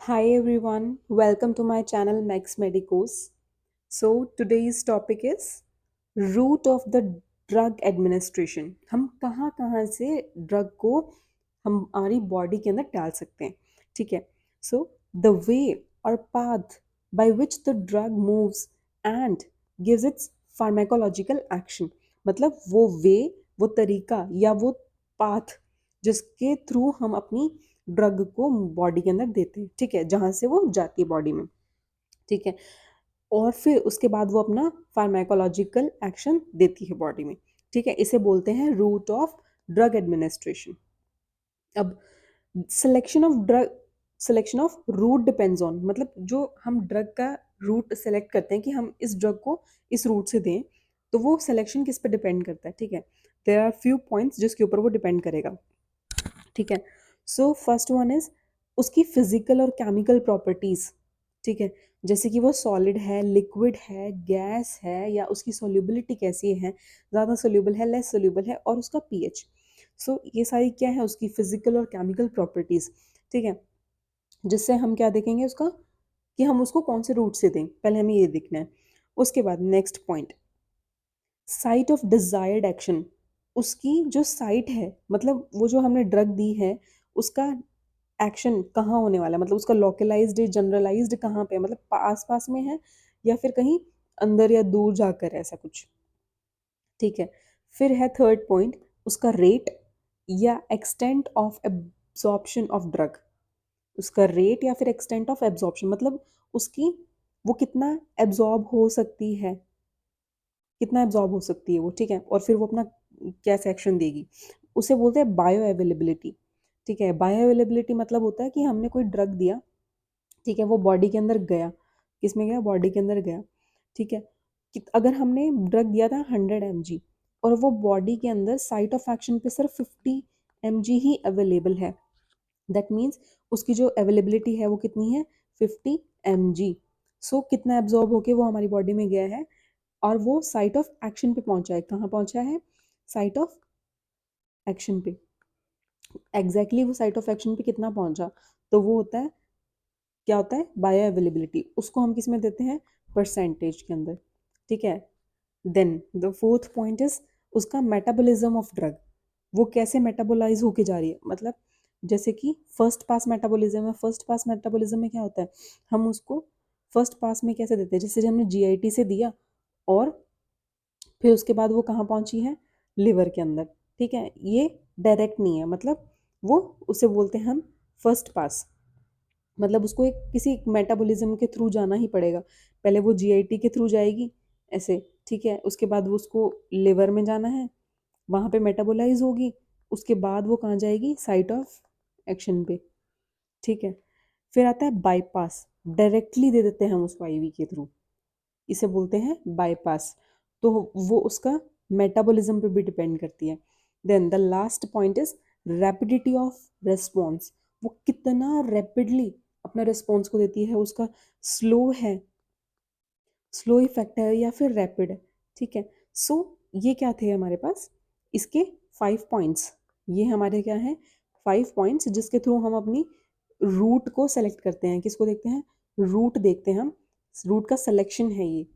Hi everyone, welcome to my channel Max Medicos. So today's topic is route of the drug administration. हम कहाँ कहाँ से drug को हमारी बॉडी के अंदर डाल सकते हैं, ठीक है. सो द वे और path by which the drug moves and gives it's pharmacological action. मतलब वो वे, वो तरीका या वो पाथ जिसके थ्रू हम अपनी ड्रग को बॉडी के अंदर देते हैं, ठीक है, जहाँ से वो जाती है बॉडी में, ठीक है. और फिर उसके बाद वो अपना फार्माकोलॉजिकल एक्शन देती है बॉडी में, ठीक है. इसे बोलते हैं रूट ऑफ ड्रग एडमिनिस्ट्रेशन. अब selection of route depends on, मतलब जो हम ड्रग का रूट सेलेक्ट करते हैं कि हम इस ड्रग को इस रूट से दें, तो वो सिलेक्शन किस पे डिपेंड करता है, ठीक है. देयर आर फ्यू पॉइंट्स जिसके ऊपर वो डिपेंड करेगा, ठीक है. सो फर्स्ट वन इज उसकी फिजिकल और केमिकल प्रॉपर्टीज, ठीक है. जैसे कि वो सॉलिड है, लिक्विड है, गैस है, या उसकी सोल्यूबिलिटी कैसी है, ज़्यादा सोल्यूबल है, लेस सोल्यूबल है, और उसका पीएच. सो ये सारी क्या है, उसकी फिजिकल और केमिकल प्रॉपर्टीज, ठीक है. जिससे हम क्या देखेंगे उसका, कि हम उसको कौन से रूट से दें, पहले हमें ये देखना है. उसके बाद next point, site of desired action. उसकी जो साइट है, मतलब वो जो हमने ड्रग दी है, उसका एक्शन कहाँ होने वाला है, मतलब उसका लोकलाइज्ड जनरलाइज्ड कहाँ पे है, मतलब आस पास में है या फिर कहीं अंदर या दूर जाकर है, ऐसा कुछ, ठीक है. फिर है थर्ड पॉइंट, उसका रेट या extent of absorption of drug. उसका रेट या फिर एक्सटेंट ऑफ एब्जॉर्प्शन, मतलब उसकी वो कितना एब्जॉर्ब हो सकती है, कितना एब्जॉर्ब हो सकती है वो, ठीक है. और फिर वो अपना कैसे एक्शन देगी, उसे बोलते हैं बायो अवेलेबिलिटी, ठीक है. बायो अवेलेबिलिटी मतलब होता है कि हमने कोई ड्रग दिया, ठीक है, वो बॉडी के अंदर गया, किस में गया, बॉडी के अंदर गया, ठीक है. अगर हमने ड्रग दिया था 100 mg और वो बॉडी के अंदर साइट ऑफ एक्शन पे सिर्फ 50 mg ही अवेलेबल है, दैट मीन्स उसकी जो अवेलेबिलिटी है वो कितनी है, 50 mg. सो कितना एब्जॉर्ब होके वो हमारी बॉडी में गया है, और वो साइट ऑफ एक्शन पे पहुंचा है. कहाँ पहुंचा है, साइट ऑफ एक्शन पे. एग्जैक्टली वो साइट ऑफ एक्शन पे कितना पहुंचा, तो वो होता है, क्या होता है, बायो अवेलेबिलिटी. उसको हम किस में देते हैं, परसेंटेज के अंदर, ठीक है. Then the fourth point is उसका मेटाबॉलिज्म ऑफ ड्रग. वो कैसे मेटाबोलाइज होके जा रही है, मतलब जैसे कि फर्स्ट पास मेटाबॉलिज्म है. फर्स्ट पास मेटाबॉलिज्म में क्या होता है, हम उसको फर्स्ट पास में कैसे देते हैं, जैसे हमने जीआईटी से दिया और फिर उसके बाद वो कहाँ पहुंची है, लिवर के अंदर, ठीक है. ये डायरेक्ट नहीं है, मतलब वो उसे बोलते हैं हम फर्स्ट पास, मतलब उसको एक किसी मेटाबॉलिज्म के थ्रू जाना ही पड़ेगा. पहले वो जीआईटी के थ्रू जाएगी ऐसे, ठीक है. उसके बाद वो उसको लिवर में जाना है, वहाँ पे मेटाबोलाइज होगी. उसके बाद वो कहाँ जाएगी, साइट ऑफ एक्शन पे, ठीक है. फिर आता है बाईपास, डायरेक्टली दे देते हैं हम उसको आईवी के थ्रू, इसे बोलते हैं बाईपास. तो वो उसका मेटाबॉलिज्म पे भी डिपेंड करती है. Then the last point is rapidity of response. वो कितना रैपिडली अपना रेस्पॉन्स को देती है, उसका स्लो है, स्लो इफेक्ट है या फिर रैपिड है, ठीक है. सो ये क्या थे हमारे पास, इसके 5 पॉइंट्स. ये हमारे क्या हैं, 5 पॉइंट्स जिसके थ्रू हम अपनी रूट को सेलेक्ट करते हैं. किसको देखते हैं, रूट देखते हैं हम, रूट का सिलेक्शन है ये.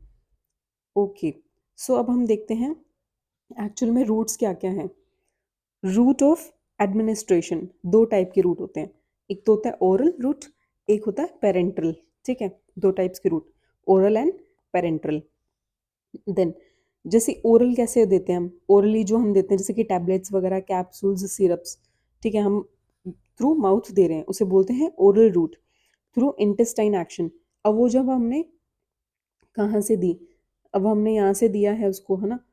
ओके. सो अब हम देखते हैं एक्चुअल में रूट्स क्या क्या हैं. रूट ऑफ एडमिनिस्ट्रेशन, दो टाइप के रूट होते हैं. एक तो होता है ओरल रूट, एक होता है पेरेंट्रल, ठीक है. दो टाइप्स के route, oral and parenteral. Then जैसे ओरल कैसे देते हैं हम, ओरली जो हम देते हैं जैसे कि टैबलेट्स वगैरह, कैप्सूल्स, सिरप्स, ठीक है, हम थ्रू माउथ दे रहे हैं, उसे बोलते हैं oral route. Through intestine action, अब वो जब हमने कहाँ से दी, अब हमने यहाँ से दिया है उसको, है ना,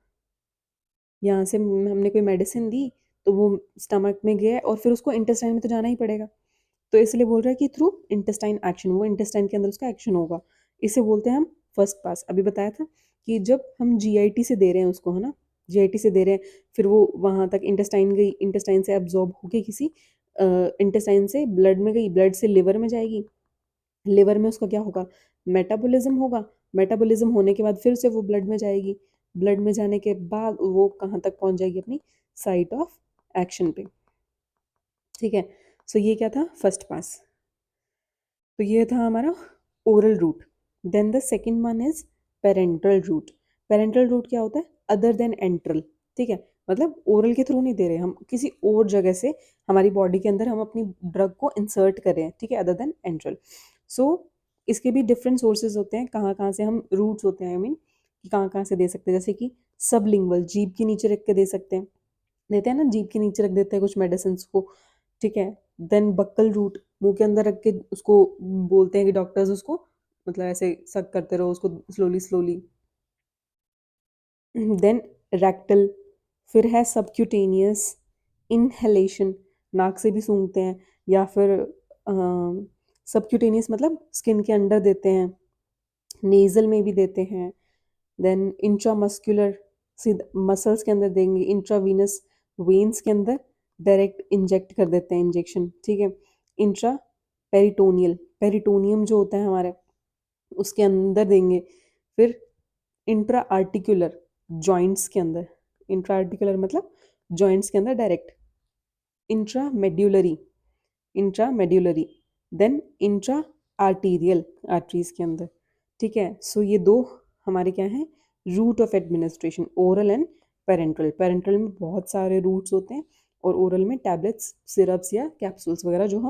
यहाँ से हमने कोई मेडिसिन दी, तो वो स्टमक में गया और फिर उसको इंटेस्टाइन में तो जाना ही पड़ेगा. तो इसलिए बोल रहा है कि थ्रू इंटेस्टाइन एक्शन, वो इंटेस्टाइन के अंदर उसका एक्शन होगा. इसे बोलते हैं हम फर्स्ट पास. अभी बताया था कि जब हम जीआईटी से दे रहे हैं उसको, है ना, जीआईटी से दे रहे हैं, फिर वो वहाँ तक इंटेस्टाइन गई, इंटेस्टाइन से एब्जॉर्ब होके किसी इंटेस्टाइन से ब्लड में गई, ब्लड से लिवर में जाएगी, लिवर में उसका क्या होगा, मेटाबॉलिज्म होगा. मेटाबॉलिज्म होने के बाद फिर से वो ब्लड में जाएगी, ब्लड में जाने के बाद वो कहाँ तक पहुँच जाएगी, अपनी साइट ऑफ एक्शन पे, ठीक है. सो ये क्या था, फर्स्ट पास. तो ये था हमारा oral route. Then the second one is parental route. Parental route क्या होता है? अदर देन एंट्रल, ठीक है, मतलब ओरल के थ्रू नहीं दे रहे हम, किसी और जगह से हमारी बॉडी के अंदर हम अपनी ड्रग को इंसर्ट कर रहे हैं, ठीक है, अदर देन एंट्रल। सो इसके भी डिफरेंट सोर्सेज होते हैं, कहाँ कहाँ से हम रूट्स होते हैं, आई मीन कि कहाँ कहाँ से दे सकते हैं, जैसे कि सबलिंगुअल, जीभ के नीचे रख के दे सकते हैं, देते हैं ना, जीभ के नीचे रख देते हैं कुछ मेडिसिन को, ठीक है। देन बक्कल रूट, मुंह के अंदर रख के उसको बोलते हैं कि डॉक्टर्स उसको मतलब ऐसे सक करते रहो उसको स्लोली स्लोली। देन रेक्टल, फिर है सबक्यूटेनियस इनहेलेशन, नाक से भी सूंघते हैं, या फिर सबक्यूटेनियस मतलब स्किन के अंडर देते हैं, नेजल में भी देते हैं। देन इंट्रामस्कुलर, मसल्स के अंदर देंगे, इंट्रावीनस वेन्स के अंदर डायरेक्ट इंजेक्ट कर देते हैं, इंजेक्शन, ठीक है। इंट्रा पेरिटोनियल, पेरिटोनियम जो होता है हमारे उसके अंदर देंगे। फिर इंट्रा आर्टिकुलर, जॉइंट्स के अंदर, इंट्रा आर्टिकुलर मतलब जॉइंट्स के अंदर direct. Intra medullary, intra medullary, then intra arterial, arteries के अंदर, ठीक है। सो ये दो हमारे क्या हैं, route of administration, oral and parenteral. Parenteral में बहुत सारे रूट्स होते हैं और ओरल में टैबलेट्स, सिरप्स या कैप्सूल्स वगैरह जो हम